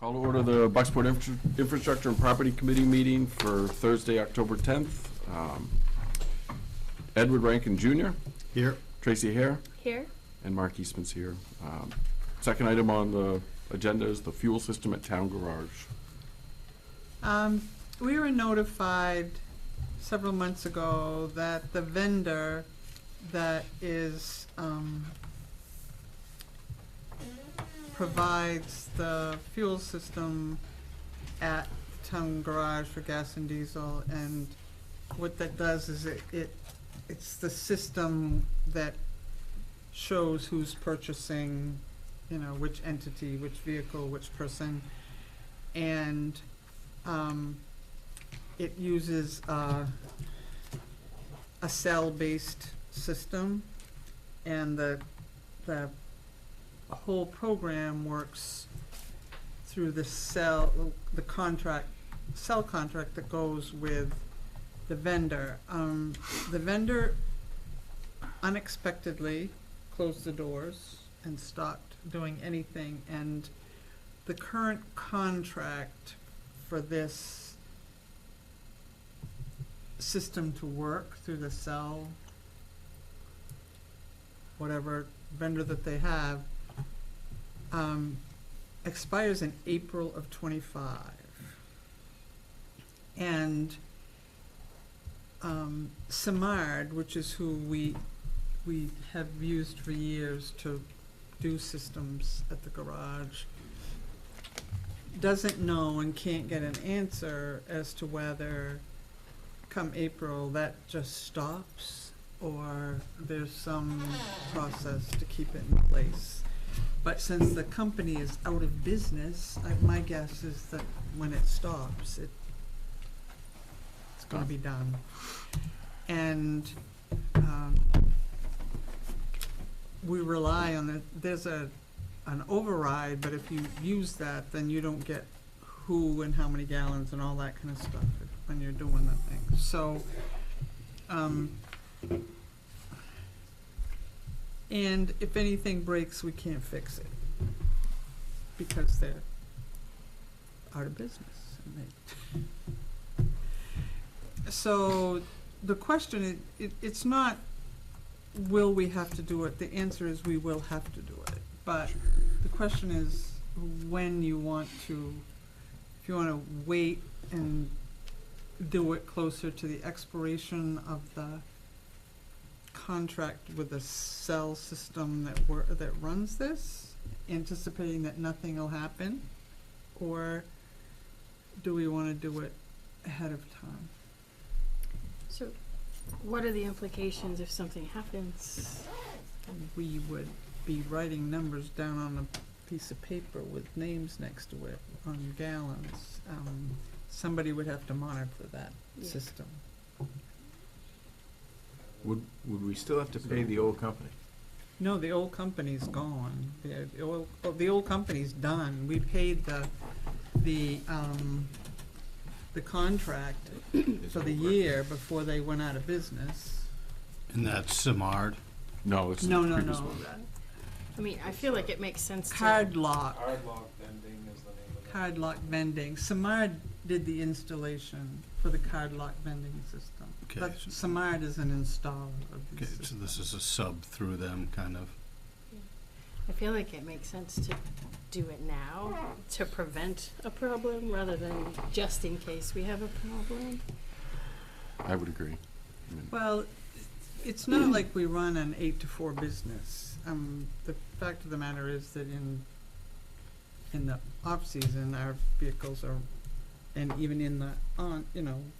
Call to order the Bucksport Infrastructure and Property Committee meeting for Thursday, October 10th. Edward Rankin Jr. Here. Tracy Hare. Here. And Mark Eastman's here. Second item on the agenda is the fuel system at Town Garage. We were notified several months ago that the vendor that is provides the fuel system at Town Garage for gas and diesel, and what that does is it's the system that shows who's purchasing, you know, which entity, which vehicle, which person, and it uses a cell-based system, and the whole program works through the cell contract that goes with the vendor. The vendor unexpectedly closed the doors and stopped doing anything, and the current contract for this system to work through the cell, whatever vendor that they have, expires in April of '25. And Simard, which is who we have used for years to do systems at the garage, doesn't know and can't get an answer as to whether come April that just stops or there's some process to keep it in place. But since the company is out of business, my guess is that when it stops, it's going to be done. And we rely on it. There's an override, but if you use that, then you don't get who and how many gallons and all that kind of stuff when you're doing the thing. So, and if anything breaks, we can't fix it because they're out of business. And so the question is, it's not will we have to do it. The answer is we will have to do it. But the question is when you want to, if you want to wait and do it closer to the expiration of the contract with the cell system that runs this, anticipating that nothing will happen, or do we want to do it ahead of time? So what are the implications if something happens? We would be writing numbers down on a piece of paper with names next to it on gallons. Somebody would have to monitor that system. Would we still have to pay the old company? No, the old company's gone. The old company's done. We paid the contract for the year before they went out of business. And that's Simard? No, it's No, the no, previous no. one. I mean, I feel like it makes sense to... Cardlock. Cardlock Vending is the name of it. Cardlock Vending. Simard did the installation for the Cardlock Vending system. Okay. But Simard is an installer of Okay, these so systems. this is a sub through them, kind of? I feel like it makes sense to do it now to prevent a problem rather than just in case we have a problem. I would agree. Well, it's not like we run an 8 to 4 business. The fact of the matter is that in the off season, our vehicles are, and even in the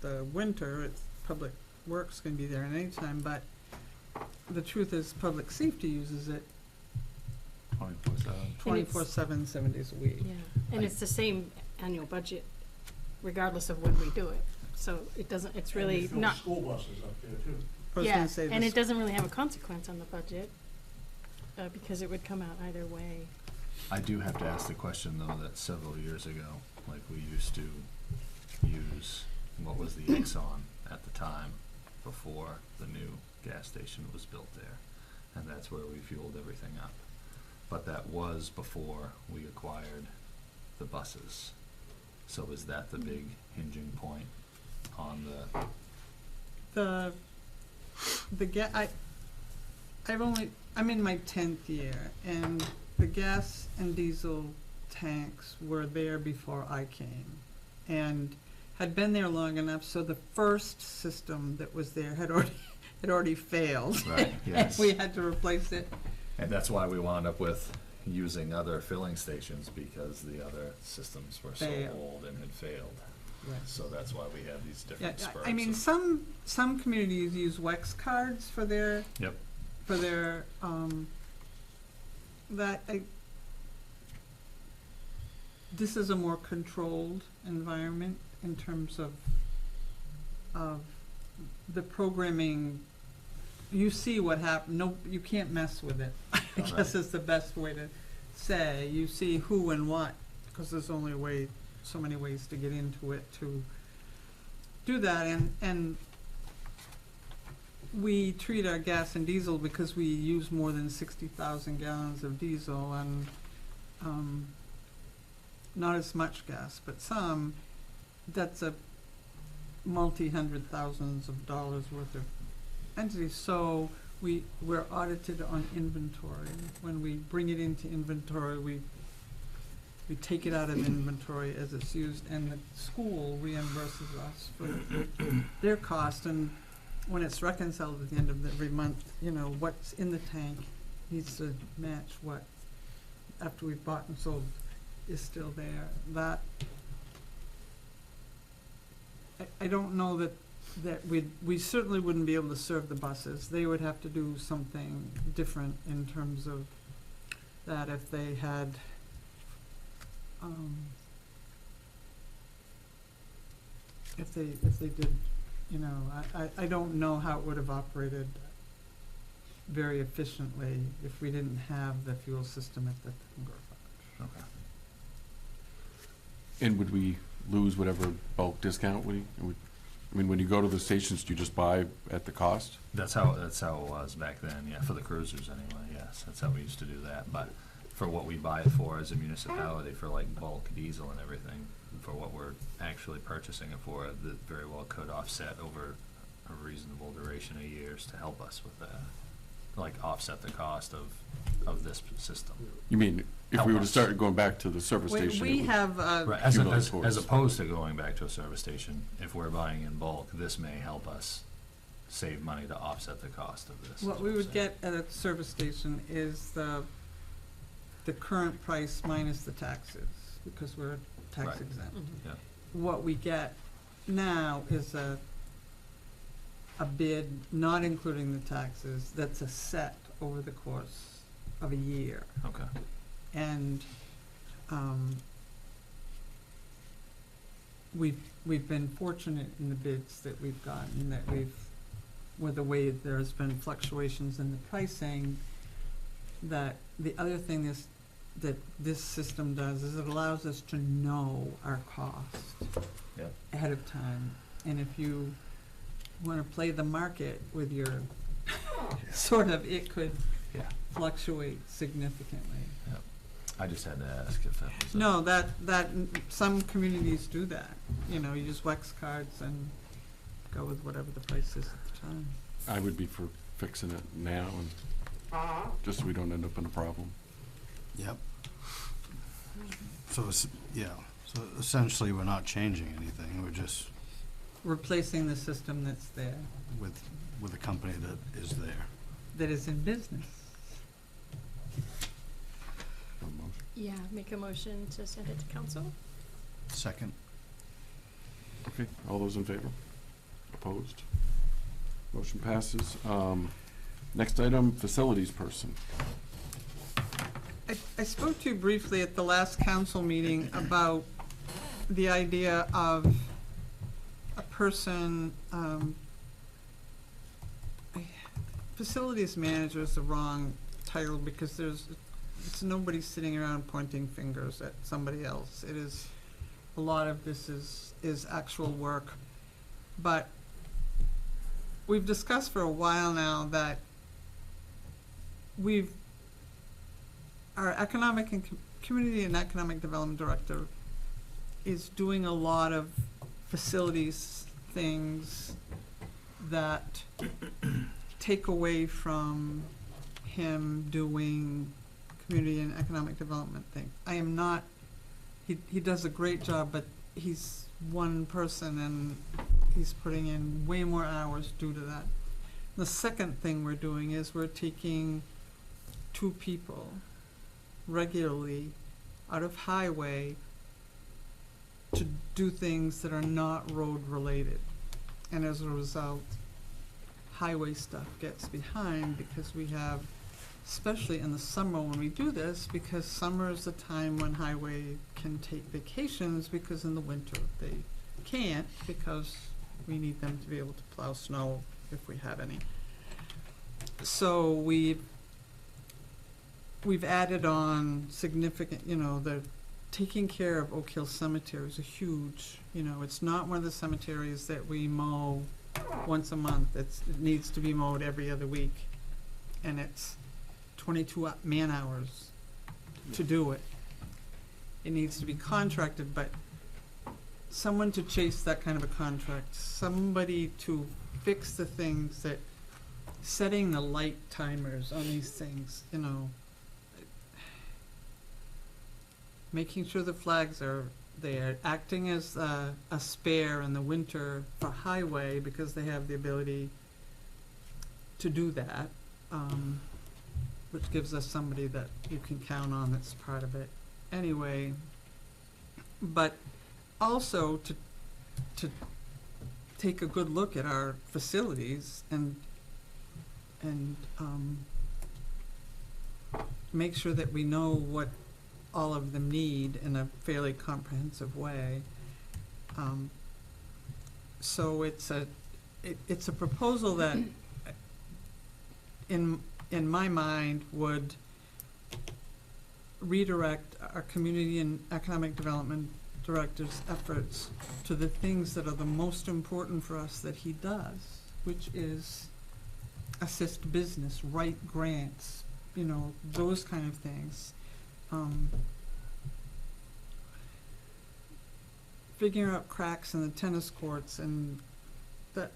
the winter, it's Public Works can be there at any time. But the truth is, public safety uses it 24/7, 7 days a week. Yeah, and it's the same annual budget regardless of when we do it. So it doesn't, it's really And not... school buses up there too. I was Yeah, gonna say and this- it doesn't really have a consequence on the budget because it would come out either way. I do have to ask the question, though, that several years ago, like, we used to use, what was the Exxon at the time, before the new gas station was built there. And that's where we fueled everything up. But that was before we acquired the buses. So is that the big hinging point on I'm in my 10th year, and the gas and diesel tanks were there before I came, and had been there long enough, so the first system that was there had already failed. Right, yes. We had to replace it. And that's why we wound up with using other filling stations, because the other systems were so Failed. old and had failed. Right. So that's why we have these Yeah, different spurs. I mean, of- some communities use Wex cards for their, Yep. this is a more controlled environment in terms of the programming. You see what happened, no, you can't mess with it, I guess Right. is the best way to say. You see who and what, because there's only so many ways to get into it to do that, and we treat our gas and diesel because we use more than 60,000 gallons of diesel and, not as much gas, but some, that's a multi-hundred thousands of dollars worth of entity. So we're audited on inventory. When we bring it into inventory, we take it out of inventory as it's used, and the school reimburses us for their cost. And when it's reconciled at the end of every month, you know, what's in the tank needs to match what, after we've bought and sold, is still there. That, I don't know that we certainly wouldn't be able to serve the buses. They would have to do something different in terms of that if they had, if they did, you know, I don't know how it would have operated very efficiently if we didn't have the fuel system at the garage. Okay. And would we lose whatever bulk discount I mean, when you go to the stations, do you just buy at the cost? That's how it was back then, yeah, for the cruisers anyway, yes, that's how we used to do that. But for what we buy it for as a municipality, for like bulk diesel and everything, for what we're actually purchasing it for, that very well could offset over a reasonable duration of years to help us with that. Like offset the cost of this system. You mean, if Help we were to us. start going back to the service station? it We would- have, Right, Accumulate as towards- opposed to going back to a service station, if we're buying in bulk, this may help us save money to offset the cost of this. is what we I'm would saying. get at a service station is the current price minus the taxes, because we're tax Right. exempt. Yeah. What we get now is a bid, not including the taxes, that's a set over the course of a year. Okay, And, we've been fortunate in the bids that we've gotten, that with the way there's been fluctuations in the pricing, that the other thing that this system does is it allows us to know our cost Yep. ahead of time. And if you wanna play the market with your, sort of, it could yeah, fluctuate significantly. I just had to ask if that was. No, some communities do that, you know, you use Wex cards and go with whatever the price is at the time. I would be for fixing it now, and just so we don't end up in a problem. Yep. So, so essentially, we're not changing anything, we're just Replacing the system that's there, with a company that is there. that is in business. A motion? Yeah, make a motion to send it to council? Second? Okay, all those in favor? Opposed? Motion passes. Next item, facilities person. I spoke to you briefly at the last council meeting about the idea of a person, facilities manager is the wrong title, because it's nobody sitting around pointing fingers at somebody else. It is, a lot of this is actual work. But we've discussed for a while now that our economic and community and economic development director is doing a lot of facilities things that take away from him doing community and economic development thing. I am not, he does a great job, but he's one person and he's putting in way more hours due to that. The second thing we're doing is we're taking 2 people regularly out of highway to do things that are not road related. And as a result, highway stuff gets behind because we have, especially in the summer when we do this, because summer is the time when highway can take vacations, because in the winter they can't, because we need them to be able to plow snow if we have any. So we've added on significant, the taking care of Oak Hill Cemetery is a huge, it's not one of the cemeteries that we mow once a month. It needs to be mowed every other week. And it's 22 man hours to do it. It needs to be contracted, but someone to chase that kind of a contract, somebody to fix the things that, setting the light timers on these things, making sure the flags are there, acting as a spare in the winter for highway because they have the ability to do that, which gives us somebody that you can count on that's part of it anyway. But also to take a good look at our facilities and make sure that we know what all of them need in a fairly comprehensive way. So it's a proposal that, in my mind, would redirect our community and economic development director's efforts to the things that are the most important for us that he does, which is assist business, write grants, those kind of things. Figuring out cracks in the tennis courts, and that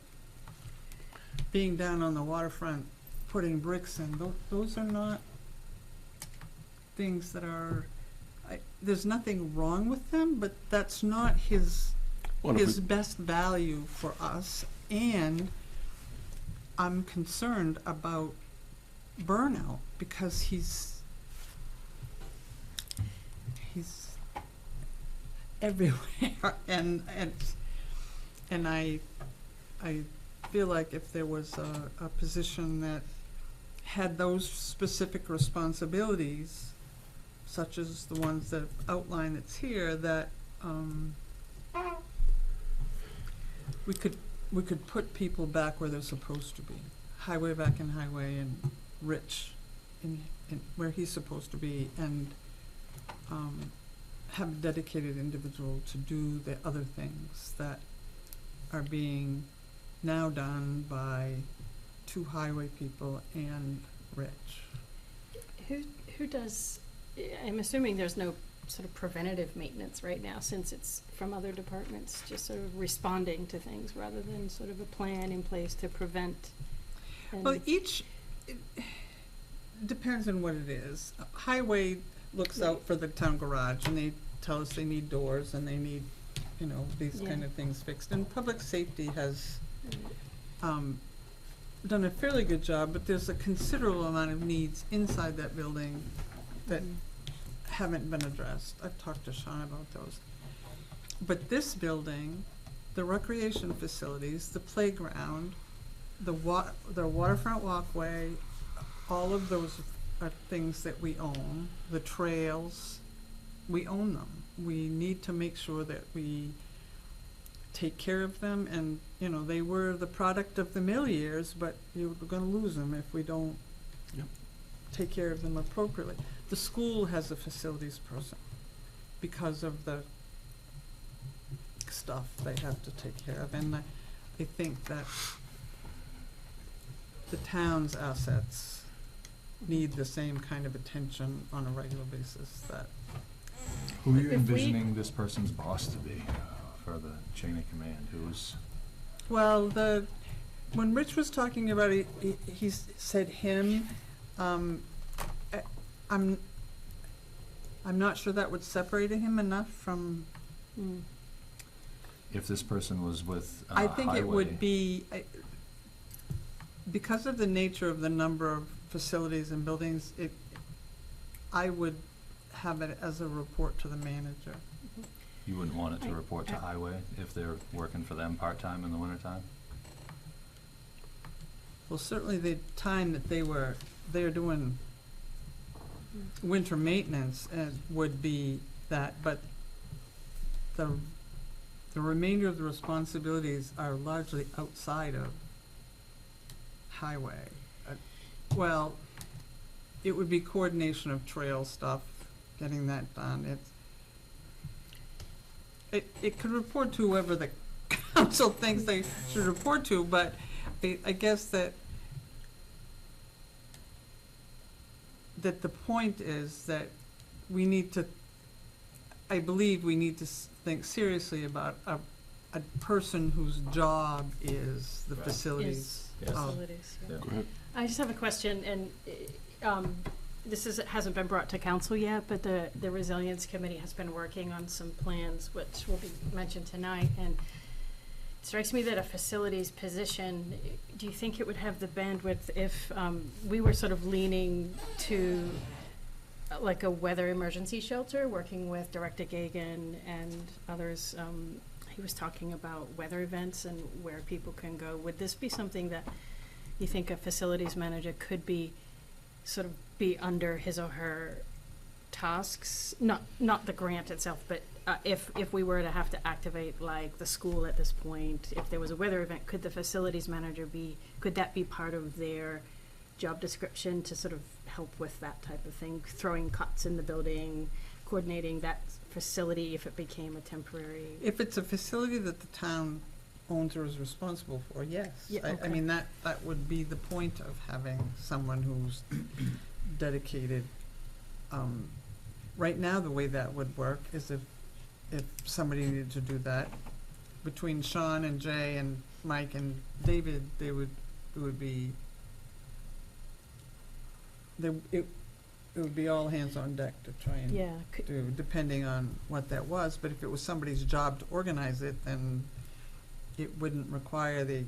being down on the waterfront, putting bricks in, those are not things that are, there's nothing wrong with them, but that's not his best value for us. And I'm concerned about burnout because he's everywhere, and I feel like if there was a position that had those specific responsibilities, such as the ones that outline that's here, that we could put people back where they're supposed to be, highway back in highway, and Rich in where he's supposed to be, and have a dedicated individual to do the other things that are being now done by 2 highway people and Rich. Who does, I'm assuming there's no sort of preventative maintenance right now, since it's from other departments, just sort of responding to things rather than sort of a plan in place to prevent. Well, it depends on what it is. Highway looks out for the town garage, and they tell us they need doors and they need, these kind of things fixed. And public safety has done a fairly good job, but there's a considerable amount of needs inside that building that haven't been addressed. I've talked to Sean about those. But this building, the recreation facilities, the playground, the waterfront walkway, all of those are things that we own. The trails, we own them. We need to make sure that we take care of them, and they were the product of the mill years, but you're going to lose them if we don't take care of them appropriately. The school has a facilities person because of the stuff they have to take care of, and I think that the town's assets need the same kind of attention on a regular basis that, Who are you If we- envisioning this person's boss to be for the chain of command? Who's, well, when Rich was talking about it, he said him, I'm not sure that would separate him enough from, Mm. if this person was with I highway? think it would be, because of the nature of the number of facilities and buildings, I would have it as a report to the manager. You wouldn't want it to I- report to I- highway if they're working for them part-time in the wintertime? Well, certainly the time that they're doing Mm. winter maintenance would be that, but the remainder of the responsibilities are largely outside of highway. Well, it would be coordination of trail stuff, getting that done. It could report to whoever the council thinks they should report to, but I guess that the point is that we need to, I believe we need to think seriously about a person whose job is the Right. facilities. Is Yes. facilities, yeah. Yeah. Go ahead. I just have a question, and hasn't been brought to council yet, but the Resilience Committee has been working on some plans which will be mentioned tonight, and it strikes me that a facilities position, do you think it would have the bandwidth if we were sort of leaning to like a weather emergency shelter, working with Director Gagan and others? He was talking about weather events and where people can go. Would this be something that you think a facilities manager could be under his or her tasks? Not the grant itself, but if we were to have to activate like the school at this point, if there was a weather event, could the facilities manager could that be part of their job description to sort of help with that type of thing, throwing cuts in the building, coordinating that facility if it became a temporary? If it's a facility that the town owns or is responsible for, yes. Yeah, I okay. mean, that would be the point of having someone who's dedicated. Right now, the way that would work is if somebody needed to do that, between Sean and Jay and Mike and David, it would be all hands on deck to try and Yeah, do, depending on what that was. But if it was somebody's job to organize it, then it wouldn't require the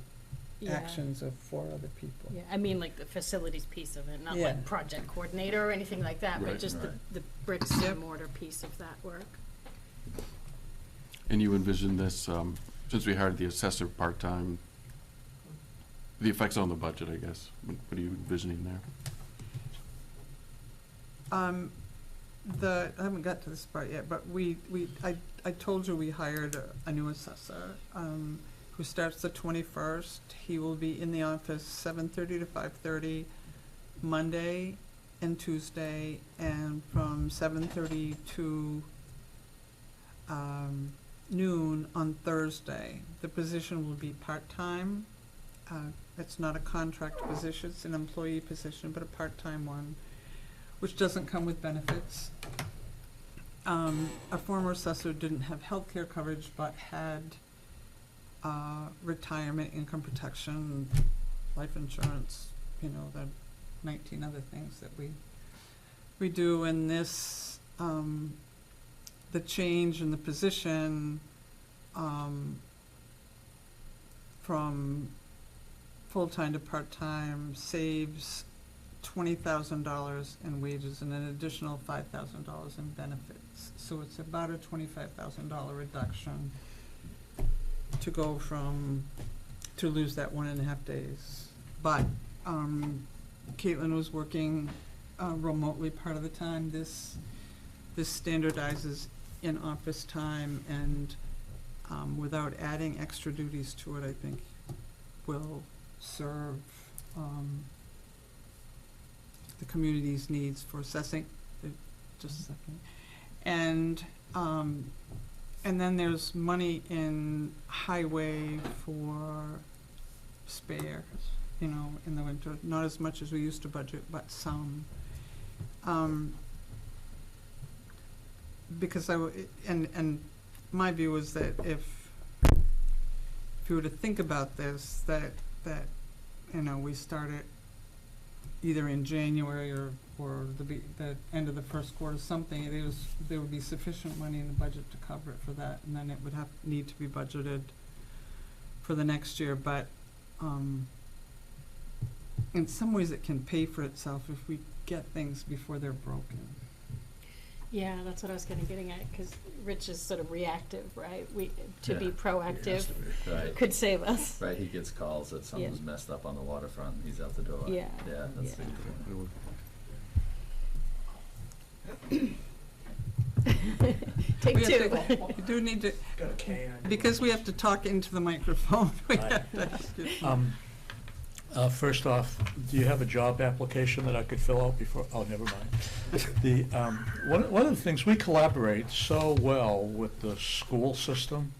yeah. actions of 4 other people. Yeah, I mean like the facilities piece of it, not Yeah. like project coordinator or anything like that, but Right, just right. the bricks Yep. and mortar piece of that work. And you envision this, since we hired the assessor part-time, the effects on the budget, I guess. What are you envisioning there? I haven't got to this part yet, but I told you we hired a new assessor, who starts the 21st. He will be in the office 7:30 to 5:30, Monday and Tuesday, and from 7:30 to noon on Thursday. The position will be part-time. It's not a contract position, it's an employee position, but a part-time one, which doesn't come with benefits. A former assessor didn't have healthcare coverage, but had retirement income protection, life insurance, the 19 other things that we do. And this, the change in the position from full-time to part-time saves $20,000 in wages and an additional $5,000 in benefits. So it's about a $25,000 reduction to go to lose that 1.5 days. But Caitlin was working remotely part of the time. This standardizes in office time, and without adding extra duties to it, I think will serve the community's needs for assessing. Just a second. And then there's money in highway for spares. you know, in the winter, not as much as we used to budget, but some. Because and my view was that if you were to think about this, that, you know, we start it either in January or the end of the first quarter, something, there would be sufficient money in the budget to cover it for that, and then it would need to be budgeted for the next year, but, in some ways it can pay for itself if we get things before they're broken. Yeah, that's what I was kinda getting at, cause Rich is sort of reactive, right? To be Yeah, proactive Right, could save us. right, he gets calls that something's messed up on the waterfront, and he's out the door. Yeah, Yeah, that's yeah. Take We have two. to- You do need to, Got a can. because we have to talk into the microphone, we have to ask you. First off, do you have a job application that I could fill out before, oh, never mind. One of the things, we collaborate so well with the school system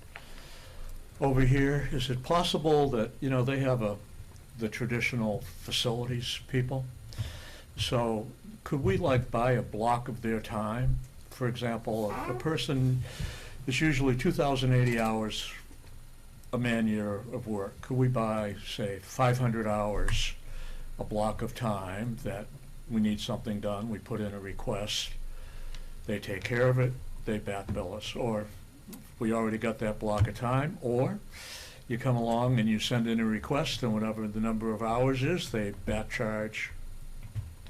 over here. Is it possible that, you know, they have the traditional facilities people? So could we like buy a block of their time? For example, a person is usually 2,080 hours a man-year of work. Could we buy, say, 500 hours, a block of time that we need something done, we put in a request, they take care of it, they back bill us, or we already got that block of time, or you come along and you send in a request, and whatever the number of hours is, they back charge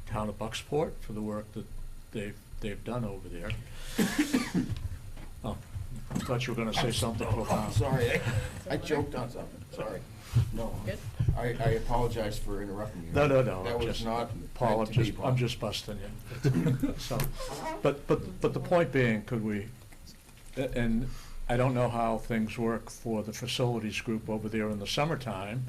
town of Bucksport for the work that they've done over there. Oh, I thought you were gonna say something profound. Sorry, I choked on something, sorry. No, Good. I apologize for interrupting you. No, That I'm was just, not Paul, meant to be, I'm just busting you. So, but the point being, could we, and I don't know how things work for the facilities group over there in the summertime.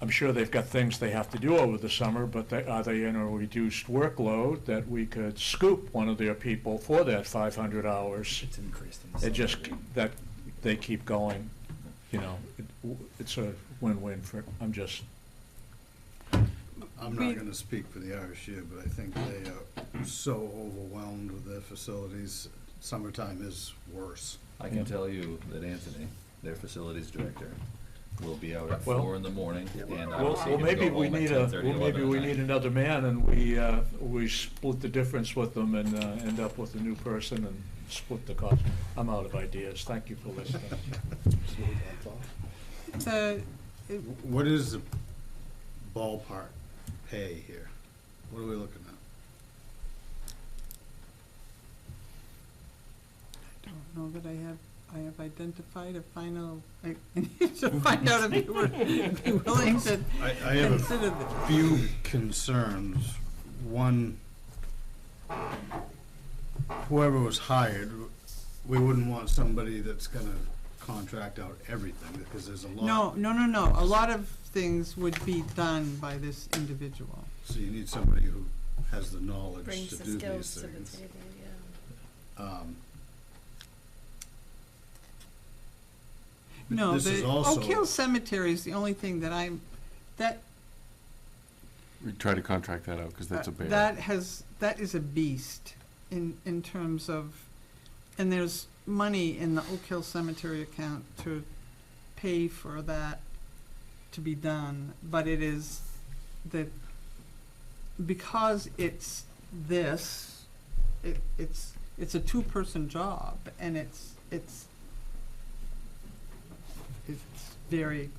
I'm sure they've got things they have to do over the summer, but are they in a reduced workload that we could scoop one of their people for that 500 hours? It's increased in the It just, summer. that they keep going, you know, it's a win-win for, I'm I'm We- not gonna speak for the RSU, but I think they are so overwhelmed with their facilities, summertime is worse. I can tell you that Anthony, their facilities director, will be out at Well- 4 in the morning, and I Well, will see well, him maybe go we home at need 10:30, 11 maybe we at need night. another man, and we split the difference with them and end up with a new person and split the cost. I'm out of ideas. Thank you for listening. What is the ballpark pay here? What are we looking at? I don't know that I have identified a final, I need to find out if you would be willing to I have consider a this. few concerns. One, whoever was hired, we wouldn't want somebody that's gonna contract out everything, because there's a lot. No. A lot of things would be done by this individual. So you need somebody who has the knowledge Brings to the do skills these to the things. table, yeah. But No, this is the also- Oak Hill Cemetery is the only thing that We try to contract that out, because that's a bear. that is a beast in terms of, and there's money in the Oak Hill Cemetery account to pay for that to be done, but it is because it's this, it's a two-person job, and it's very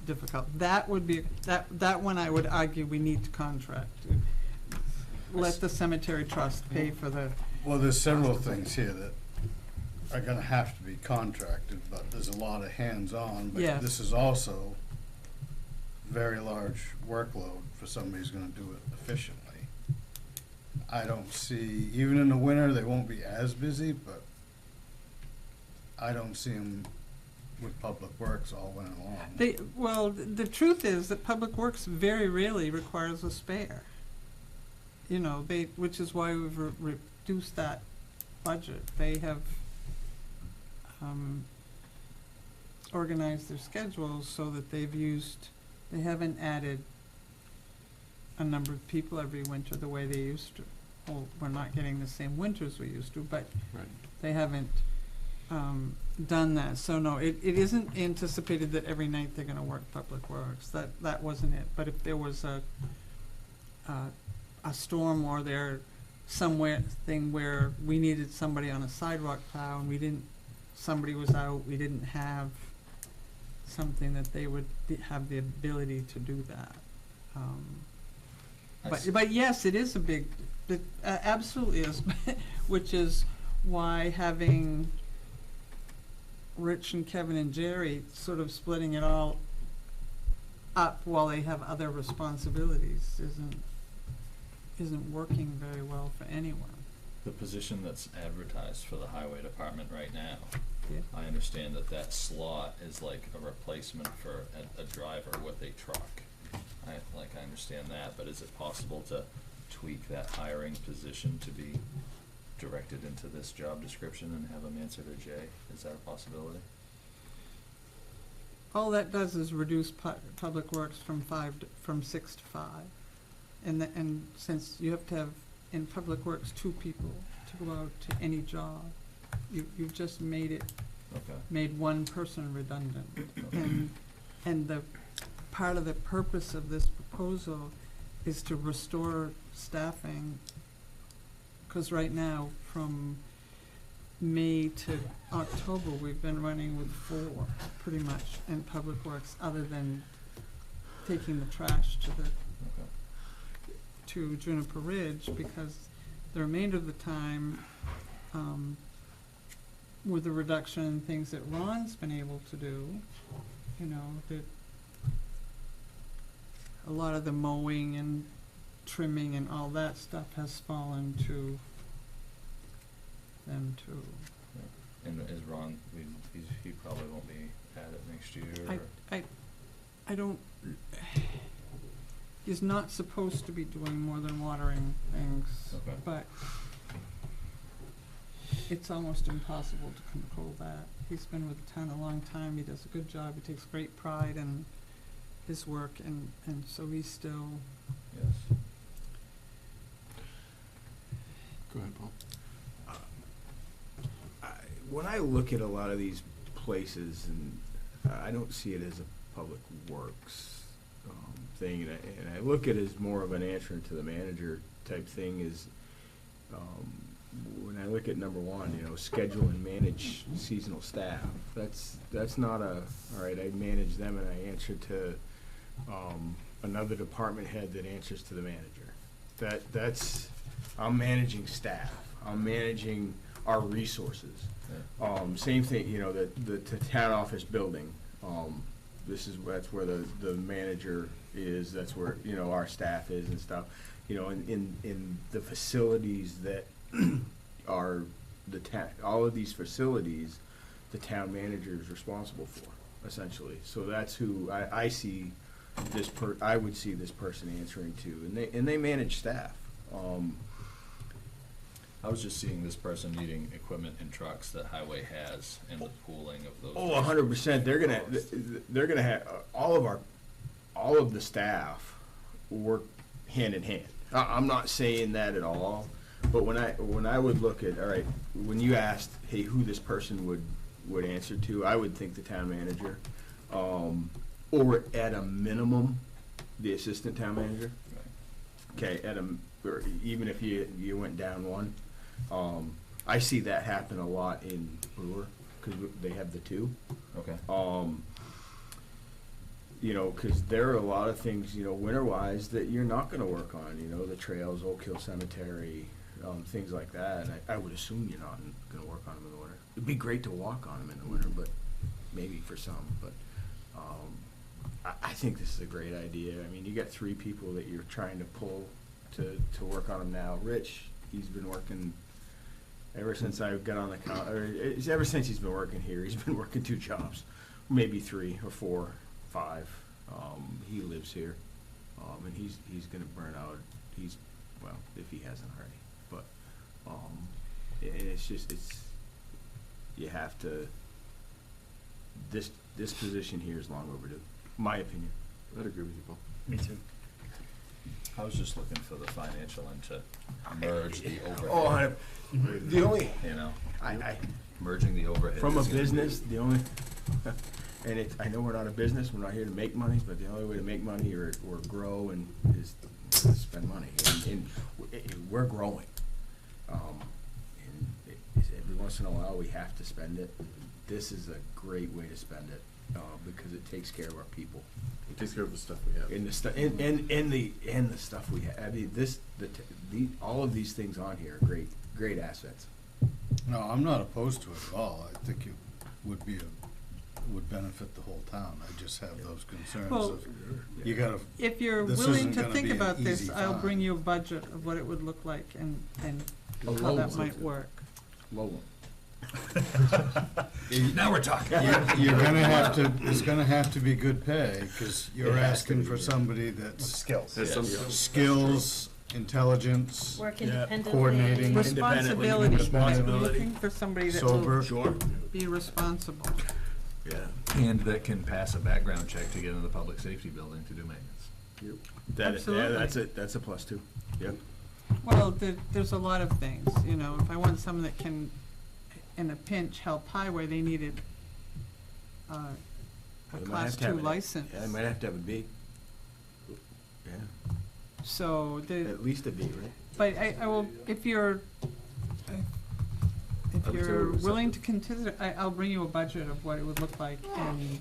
difficult. That would be, that one I would argue we need to contract. Let the cemetery trust pay for the, Well, there's several things here that are gonna have to be contracted, but there's a lot of hands-on. Yes. But this is also very large workload for somebody who's gonna do it efficiently. I don't see, even in the winter, they won't be as busy, but I don't see them with Public Works all winter long. the truth is that Public Works very rarely requires a spare. You know, which is why we've reduced that budget. They have organized their schedules so that they've used They haven't added a number of people every winter the way they used to. Well, we're not getting the same winters we used to, but Right. they haven't done that. So no, it isn't anticipated that every night they're gonna work Public Works. That wasn't it. But if there was a storm or somewhere thing where we needed somebody on a sidewalk plow and somebody was out, we didn't have something that they would have the ability to do that. But yes, it is it absolutely is, which is why having Rich and Kevin and Jerry sort of splitting it all up while they have other responsibilities isn't working very well for anyone. The position that's advertised for the highway department right now, Yeah. I understand that slot is like a replacement for a driver with a truck. I understand that, but is it possible to tweak that hiring position to be directed into this job description and have them answer to Jay? Is that a possibility? All that does is reduce Public Works from 6 to 5. And since you have to have, in Public Works, 2 people to go out to any job, you've just made one person redundant. And the part of the purpose of this proposal is to restore staffing, because right now, from May to October, we've been running with 4, pretty much, in Public Works, other than taking the trash to Juniper Ridge, because the remainder of the time, with the reduction in things that Ron's been able to do, that a lot of the mowing and trimming and all that stuff has fallen to them too. And is Ron, he probably won't be at it next year? I don't, he's not supposed to be doing more than watering things, Okay. but it's almost impossible to control that. He's been with the town a long time, he does a good job, he takes great pride in his work, and so he's still. Yes. Go ahead, Paul. When I look at a lot of these places, and I don't see it as a public works thing, and I look at it as more of an answer to the manager type thing, is when I look at number 1, schedule and manage seasonal staff. That's not all right, I manage them and I answer to another department head that answers to the manager. I'm managing staff. I'm managing our resources. Yeah. Same thing, the town office building. That's where the manager is. That's where our staff is and stuff. In the facilities that are all of these facilities, the town manager is responsible for, essentially. So that's who I see I would see this person answering to, and they manage staff. I was just seeing this person needing equipment and trucks that highway has and the pooling of those. 100%. They're gonna have all of the staff work hand in hand. I'm not saying that at all, but when I would look at, all right, when you asked, hey, who this person would answer to, I would think the town manager, or at a minimum, the assistant town manager. Right. Okay, or even if you went down one. I see that happen a lot in Brewer, because they have the 2. Okay. Because there are a lot of things, winter-wise, that you're not gonna work on, the trails, Oak Hill Cemetery, things like that. And I would assume you're not gonna work on them in the winter. It'd be great to walk on them in the winter, but maybe for some, but, I think this is a great idea. I mean, you got 3 people that you're trying to pull to work on them now. Rich, he's been working ever since I got on the ever since he's been working here, he's been working 2 jobs, maybe 3 or 4, 5. He lives here, and he's gonna burn out. Well, if he hasn't already, but and you have to. This position here is long overdue, my opinion. I'd agree with you, Paul. Me too. I was just looking for the financial end to merge the Oh, overhead, the only, you know, I, merging the overhead. from a is gonna be- business, the only, and it, I know we're not a business, we're not here to make money, but the only way to make money or grow and is to spend money, and we're growing. And every once in a while, we have to spend it. This is a great way to spend it, because it takes care of our people. It takes care of the stuff we have. And the stuff, and the stuff we have, I mean, all of these things on here are great assets. No, I'm not opposed to it at all. I think it would benefit the whole town. I just have those concerns Well, of, you gotta, If you're This willing isn't to gonna think be an about this, easy I'll bring find. you a budget of what it would look like and A how low that one. might work. Low one. Now we're talking. you're gonna have to, it's gonna have to be good pay, cause you're It has to asking be for good. somebody that's Skills. Has some, skills, intelligence, Work Yeah. independently. Coordinating. Responsibility, responsibility. I'm looking for somebody that sober. will Sure. be responsible. Yeah. And that can pass a background check to get in the public safety building to do maintenance. Absolutely. That's a plus too. Yep. Well, there's a lot of things, you know, if I want someone that can, in a pinch, help highway, they needed a They might class have to have 2 it. license. Yeah, they might have to have a B. Yeah, So at least a B, right? but I will, if you're I would say you're we're willing to consider, I'll bring you a budget of what it would look like and,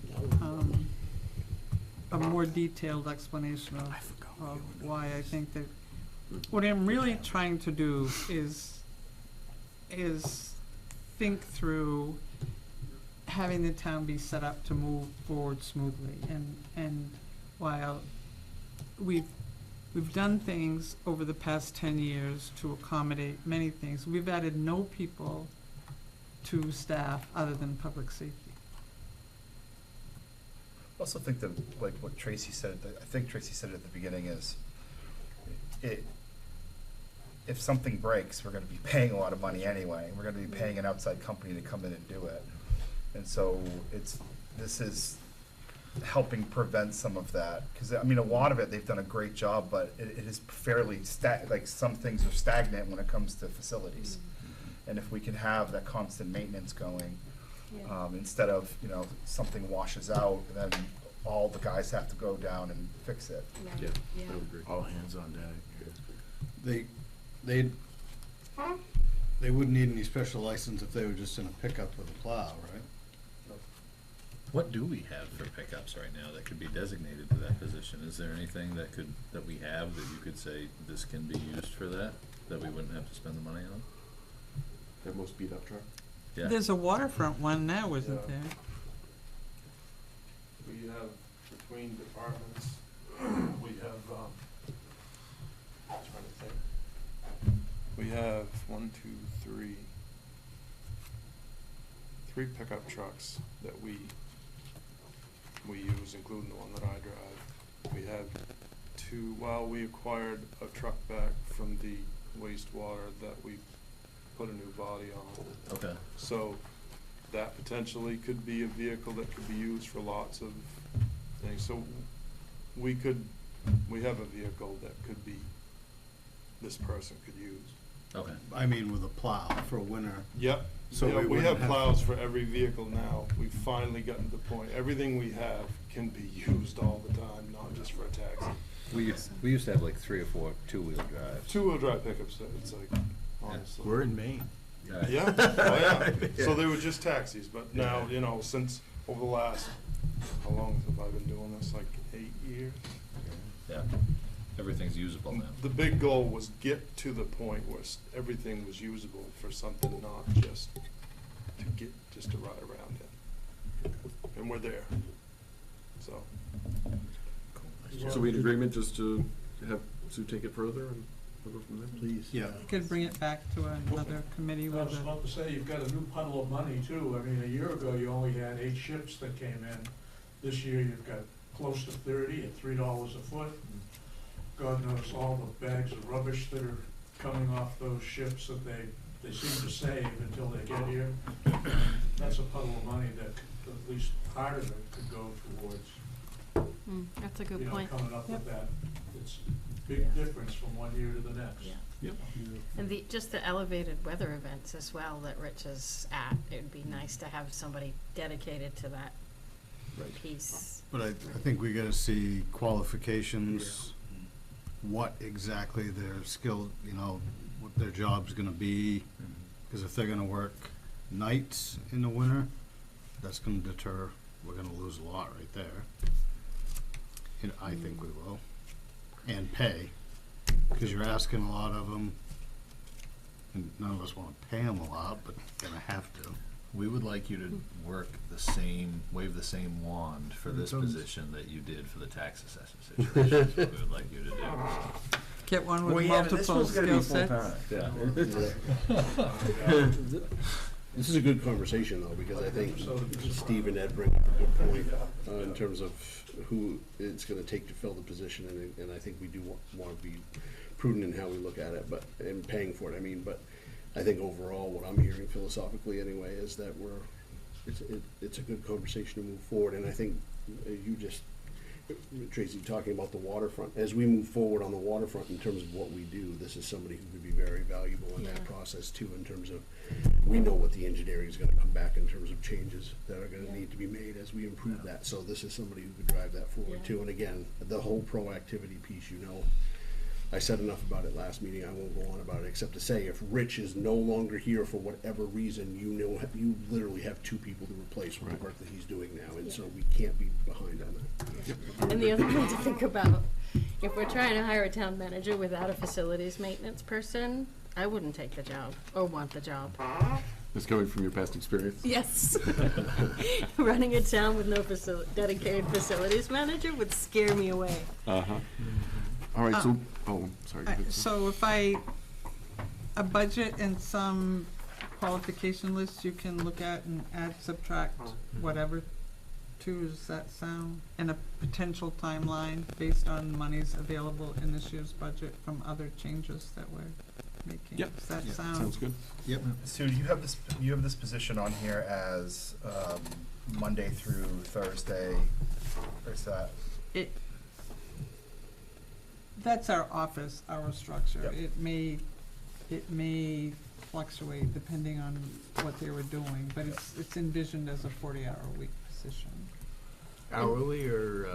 a more detailed explanation of why I think that, what I'm really trying to do is think through having the town be set up to move forward smoothly, and while we've done things over the past 10 years to accommodate many things, we've added no people to staff other than public safety. I also think that, like what Tracy said, I think Tracy said at the beginning is, if something breaks, we're gonna be paying a lot of money anyway. We're gonna be paying an outside company to come in and do it. And so this is helping prevent some of that. Cause I mean, a lot of it, they've done a great job, but it is fairly like some things are stagnant when it comes to facilities. And if we can have that constant maintenance going, Yeah. instead of, something washes out, then all the guys have to go down and fix it. Right, yeah, yeah. I would agree. All hands on deck. They wouldn't need any special license if they were just in a pickup with a plow, right? What do we have for pickups right now that could be designated to that position? Is there anything that we have that you could say this can be used for that we wouldn't have to spend the money on? That most beat up truck. Yeah. There's a waterfront one now, isn't Yeah. there? We have, between departments, we have, trying to think. We have three pickup trucks that we use, including the one that I drive. We have two, we acquired a truck back from the wastewater that we put a new body on. Okay. So that potentially could be a vehicle that could be used for lots of things. So we have a vehicle that could be, this person could use. Okay. I mean, with a plow for winter. Yep. So Yeah, we we wouldn't have have- plows for every vehicle now. We've finally gotten to the point, everything we have can be used all the time, not just for a taxi. We used to have like 3 or 4 two-wheel drives. Two-wheel drive pickups, it's like, honestly. We're in Maine. Yeah, oh yeah. So they were just taxis, but now, since over the last, how long have I been doing this? Like 8 years? Yeah. Everything's usable now. The big goal was get to the point where everything was usable for something, not just to ride around in. And we're there, so. So we in agreement just to have Sue take it further and we'll go from there? Please. Yeah. You could bring it back to another committee I with was about to say, you've got a new puddle of money too. I mean, a year ago, you only had 8 ships that came in. This year, you've got close to 30 at $3 a foot. God knows all the bags of rubbish that are coming off those ships that they seem to save until they get here. That's a puddle of money that at least part of it could go towards That's a you good know, point. coming up with Yep. that. It's a big difference from one year to the next. Yeah. Yep. And just the elevated weather events as well that Rich is at, it would be nice to have somebody dedicated to that piece. But I think we gotta see qualifications, what exactly their skill, you know, what their job's gonna be. Cause if they're gonna work nights in the winter, that's gonna deter, we're gonna lose a lot right there. And I think we will. And pay, cause you're asking a lot of them. And none of us wanna pay them a lot, but gonna have to. We would like you to wave the same wand for this position that you did for the tax assessor situation. That's what we would like you to do. Get one Well, with yeah, but this multiple one's gonna skill be sets. full-time. This is a good conversation though, because I think So- Steve and Ed bring up a good point in terms of who it's gonna take to fill the position, and I think we do want to be prudent in how we look at it, but, and paying for it, I mean, but I think overall, what I'm hearing philosophically anyway, is that it's a good conversation to move forward, and I think you just, Tracy, talking about the waterfront, as we move forward on the waterfront in terms of what we do, this is somebody who could be very valuable in that Yeah. process too, in terms of, we know what the engineering is gonna come back in terms of changes that are gonna need to be made as we improve that, so this is somebody who could drive that forward Yeah. too, and again, the whole proactivity piece, you know, I said enough about it last meeting, I won't go on about it, except to say, if Rich is no longer here for whatever reason, you know, you literally have two people to replace for the Right. work that he's doing now, and so we can't be behind on that. And the other thing to think about, if we're trying to hire a town manager without a facilities maintenance person, I wouldn't take the job or want the job. That's coming from your past experience? Yes. Running a town with no dedicated facilities manager would scare me away. Uh-huh. All right, so, sorry. go ahead. So if a budget and some qualification lists you can look at and add, subtract, whatever to, does that sound? And a potential timeline based on monies available in this year's budget from other changes that we're making? Yep. Does that Yep. sound? Sounds good. Yep. Sue, you have this position on here as, Monday through Thursday, or is that? That's our office, our structure. Yep. It may fluctuate depending on what they were doing, but it's envisioned as a 40-hour-a-week position. Hourly or,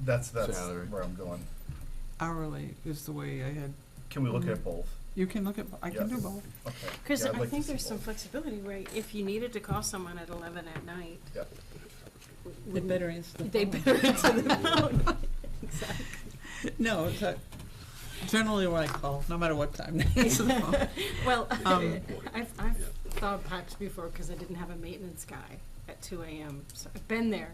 That's Salary. where I'm going. Hourly is the way I had, Can we look at both? you can look at, I can do Yes. both. Okay. Because Yeah, I'd I like to think see there's some both. flexibility where if you needed to call someone at 11 at night, Yep. They better answer the they phone. better answer the phone. Exactly. No, it's generally when I call, no matter what time they answer the phone. Well, Um, I've thought perhaps before, because I didn't have a maintenance guy at 2 AM, so I've been there.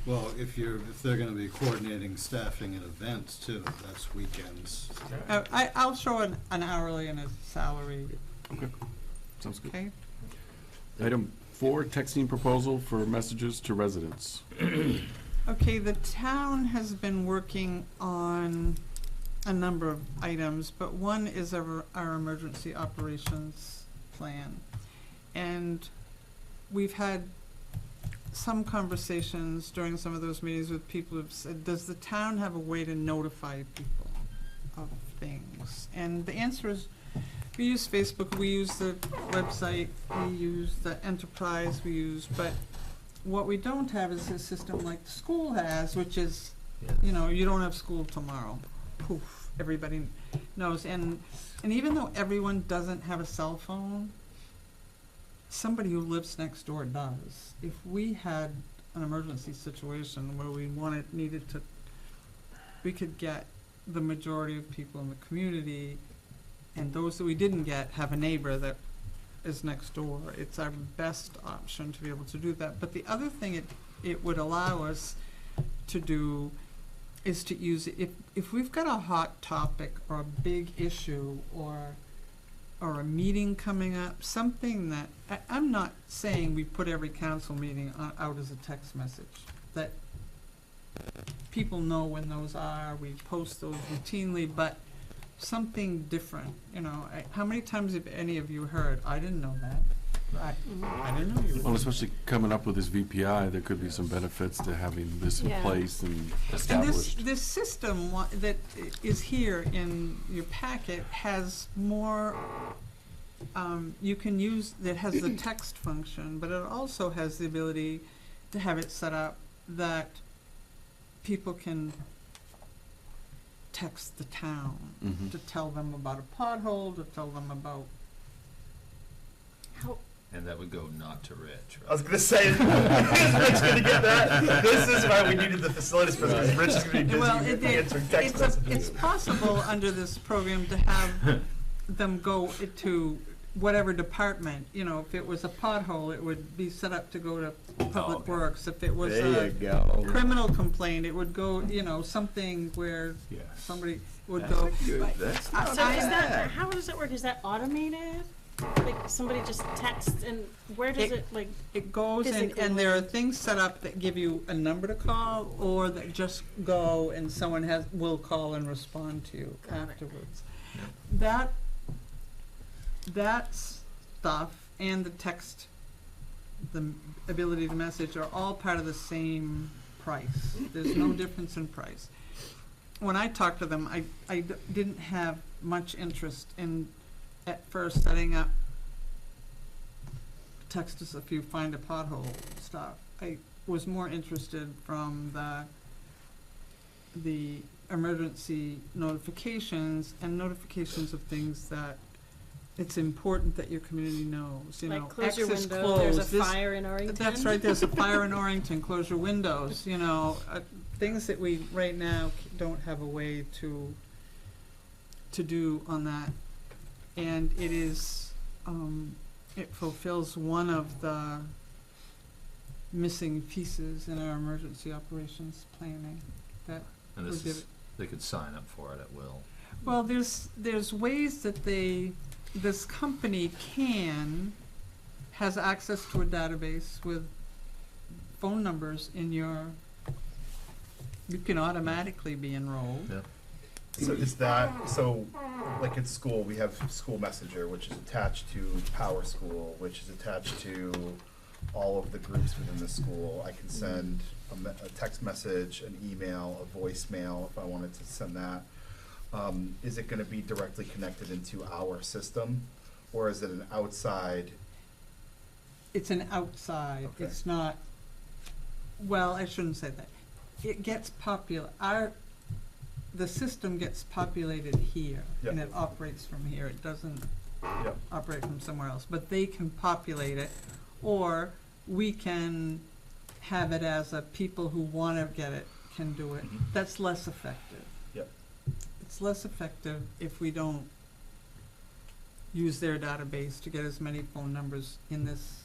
Well, if they're gonna be coordinating staffing at events too, that's weekends. I'll show an hourly and a salary, Okay, sounds good. okay? Item 4, texting proposal for messages to residents. Okay, the town has been working on a number of items, but one is our emergency operations plan. And we've had some conversations during some of those meetings with people who've said, does the town have a way to notify people of things? And the answer is, we use Facebook, we use the website, we use the enterprise, but what we don't have is a system like the school has, which is, you know, you don't have school tomorrow. Poof, everybody knows. And even though everyone doesn't have a cell phone, somebody who lives next door does. If we had an emergency situation where we we could get the majority of people in the community, and those that we didn't get have a neighbor that is next door. It's our best option to be able to do that. But the other thing it would allow us to do is to use it, if we've got a hot topic or a big issue or a meeting coming up, something that, I'm not saying we put every council meeting out as a text message, that people know when those are, we post those routinely, but something different, you know. How many times have any of you heard, I didn't know that? I don't know. You Well, especially coming up with this VPI, there could be some benefits to having this in Yeah. place and And this, established. this system that is here in your packet has more, you can use, that has the text function, but it also has the ability to have it set up that people can text the town Mhm. to tell them about a pothole, to tell them about, How, And that would go not to Rich, I was gonna say, is Rich gonna get that? This is why we needed the facilities person, because Rich is gonna be well, busy it, answering text it's messages. possible under this program to have them go to whatever department, you know, if it was a pothole, it would be set up to go to Public okay. Works. If it was There a you go. criminal complaint, it would go, you know, something where Yes. somebody would That's go. good. But That's I- not so is I- that, how does it work? Is that automated? Like somebody just texts and where does it like, It goes Physically and there are going. things set up that give you a number to call or that just go and someone will call and respond to you Got it. afterwards. Yep. That stuff and the text, the ability to message are all part of the same price. There's no difference in price. When I talked to them, I didn't have much interest in, at first, setting up text us if you find a pothole stuff. I was more interested from the emergency notifications and notifications of things that it's important that your community knows, you know, like close your X is window, there's a closed, this- fire in Arlington? That's right, there's a fire in Orrington, close your windows, you know, things that we right now don't have a way to do on that. And it is, it fulfills one of the missing pieces in our emergency operations planning that And would this give is, it. they could sign up for it at will. Well, there's ways that this company has access to a database with phone numbers in you can automatically be enrolled. Yeah. So is that, so like in school, we have School Messenger, which is attached to Power School, which is attached to all of the groups within the school. I can send a text message, an email, a voicemail if I wanted to send that. Is it gonna be directly connected into our system, or is it an outside? It's an outside, Okay. it's not, well, I shouldn't say that. It gets the system gets populated here, and Yep. it operates from here, it doesn't Yep. operate from somewhere else, but they can populate it, or we can have it as a people who wanna get it can do it. Mhm. That's less effective. Yep. It's less effective if we don't use their database to get as many phone numbers in this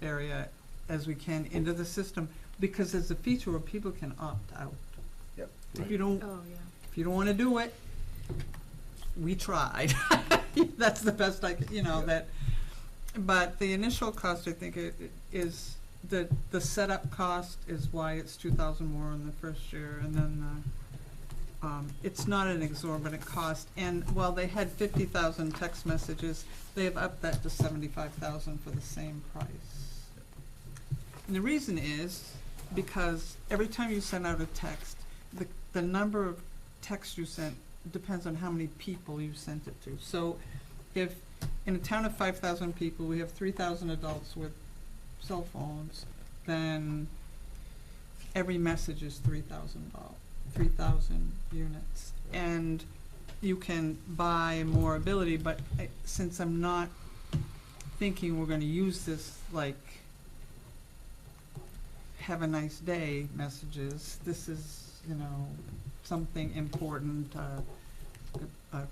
area as we can into the system, because there's a feature where people can opt out. Yep. If you don't, Oh, yeah. if you don't wanna do it, we tried. That's the best I could, you know, that, but the initial cost, I think it is, the setup cost is why it's 2,000 more in the first year, and then it's not an exorbitant cost, and while they had 50,000 text messages, they have upped that to 75,000 for the same price. And the reason is because every time you send out a text, the number of texts you sent depends on how many people you sent it to. So if in a town of 5,000 people, we have 3,000 adults with cell phones, then every message is $3,000 units. And you can buy more ability, but since I'm not thinking we're gonna use this like have a nice day messages, this is, you know, something important, a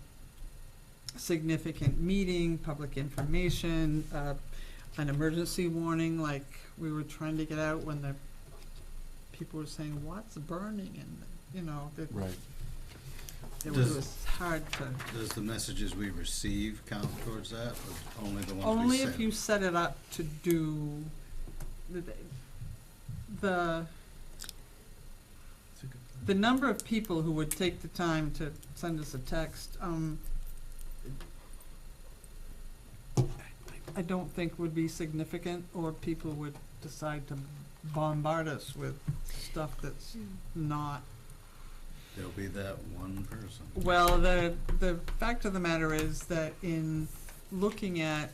significant meeting, public information, an emergency warning, like we were trying to get out when the people were saying, what's burning, and, you know, that Right. it Does- was hard to. Does the messages we receive count towards that, or only the ones we Only send? if you set it up to do the number of people who would take the time to send us a text, I don't think would be significant, or people would decide to bombard us with stuff that's not. There'll be that one person. Well, the fact of the matter is that in looking at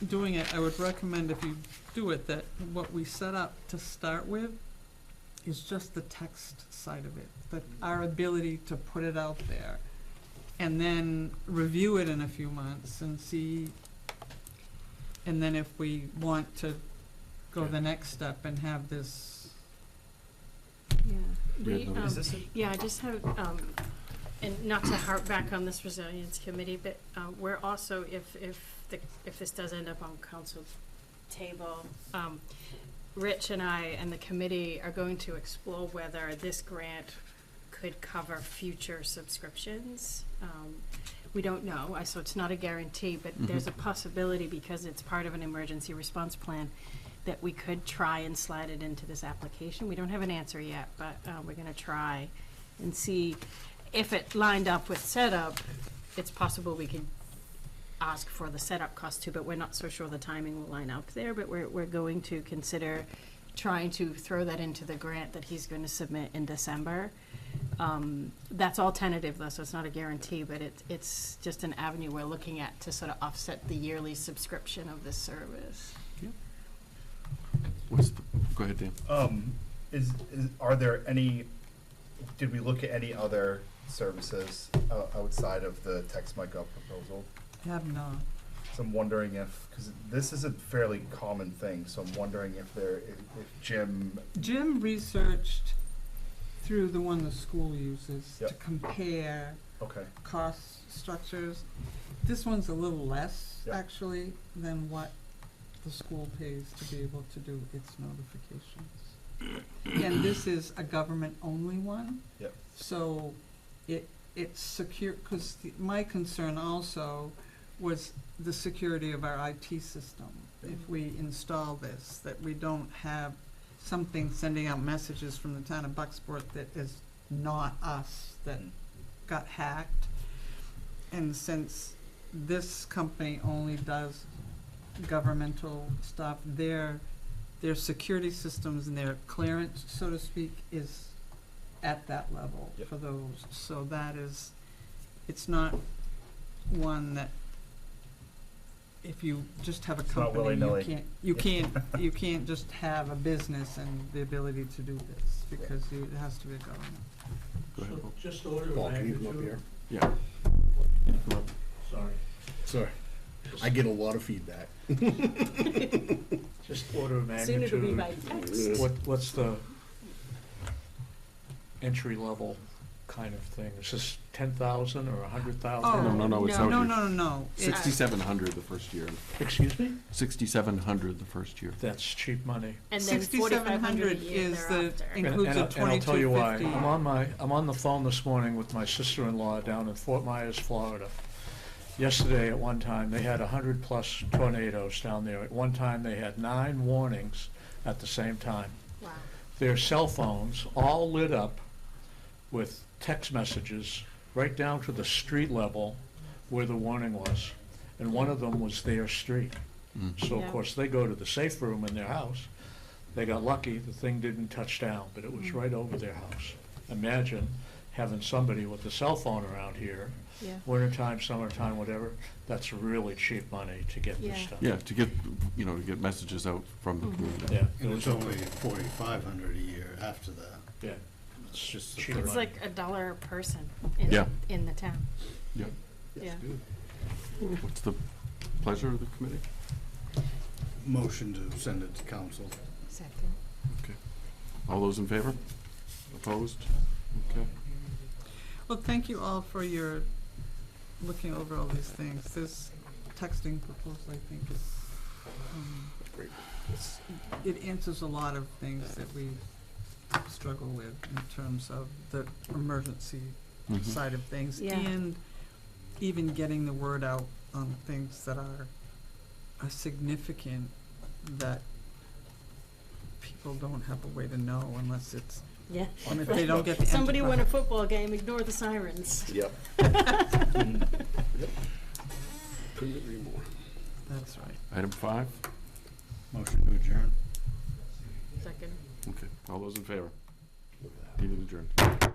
doing it, I would recommend if you do it, that what we set up to start with is just the text side of it, that our ability to put it out there, and then review it in a few months and see, and then if we want to go the next step and have this. Yeah. We had The, no- Is this a- yeah, I just have, and not to harp back on this resilience committee, but, we're also, if this does end up on council table, Rich and I and the committee are going to explore whether this grant could cover future subscriptions. We don't know, so it's not a guarantee, but there's a possibility, because it's part of an emergency response plan, that we could try and slide it into this application. We don't have an answer yet, but we're gonna try and see if it lined up with setup. It's possible we could ask for the setup cost too, but we're not so sure the timing will line up there. But we're going to consider trying to throw that into the grant that he's going to submit in December. That's all tentative though, so it's not a guarantee, but it's just an avenue we're looking at to sort of offset the yearly subscription of this service. Go ahead, Dan. Are there any, did we look at any other services outside of the Text My Gov proposal? Have not. So I'm wondering if, because this is a fairly common thing, so I'm wondering if Jim researched through the one the school uses to Yep. compare okay, cost structures. This one's a little less, Yep. actually, than what the school pays to be able to do its notifications. And this is a government-only one. Yep. So it's secure, because my concern also was the security of our IT system. If we install this, that we don't have something sending out messages from the town of Bucksport that is not us, that got hacked. And since this company only does governmental stuff, their security systems and their clearance, so to speak, is at that level Yep. for those. So that is, it's not one that if you just have a It's not company, willy-nilly. you can't just have a business and the ability to do this, because it has to be a government. Go ahead, So Paul. just order of Paul, can you come up magnitude. here? Yeah. Come up. Sorry. Sorry, I get a lot of feedback. Just order of Soon it'll be magnitude. by text. What's the entry level kind of thing? Is this 10,000 or 100,000? No, it's No. out No, here. no. It's- 6,700 the first year. Excuse me? 6,700 the first year. That's cheap money. And then 4,500 a 6,700 year is the thereafter. includes a And I'll tell you why. 2250. I'm on the phone this morning with my sister-in-law down in Fort Myers, Florida. Yesterday, at one time, they had 100-plus tornadoes down there. At one time, they had 9 warnings at the same time. Wow. Their cell phones all lit up with text messages right down to the street level where the warning was. And one of them was their street. So, of Yeah. course, they go to the safe room in their house. They got lucky, the thing didn't touch down, but it was right over their house. Imagine having somebody with a cell phone around here, Yeah. wintertime, summertime, whatever, that's really cheap money to get this Yeah. stuff. Yeah, to get messages out from the community. Yeah, And it's only 4,500 a year after that. yeah. It's just the cheap third. It's money. like $1 a person Yeah. in the town. Yeah. Yeah. What's the pleasure of the committee? Motion to send it to council. Second. Okay. All those in favor? Opposed? Okay. Well, thank you all for your looking over all these things. This texting proposal, I think, is, Great. it answers a lot of things that we struggle with in terms of the emergency Mhm. side of things, Yeah. and even getting the word out on things that are significant, that people don't have a way to know unless it's, Yeah. if they don't get the Somebody won a enterprise. football game, ignore the sirens. Yep. Couldn't agree more. That's right. Item 5? Motion to adjourn. Second. Okay, all those in favor? Meeting adjourned.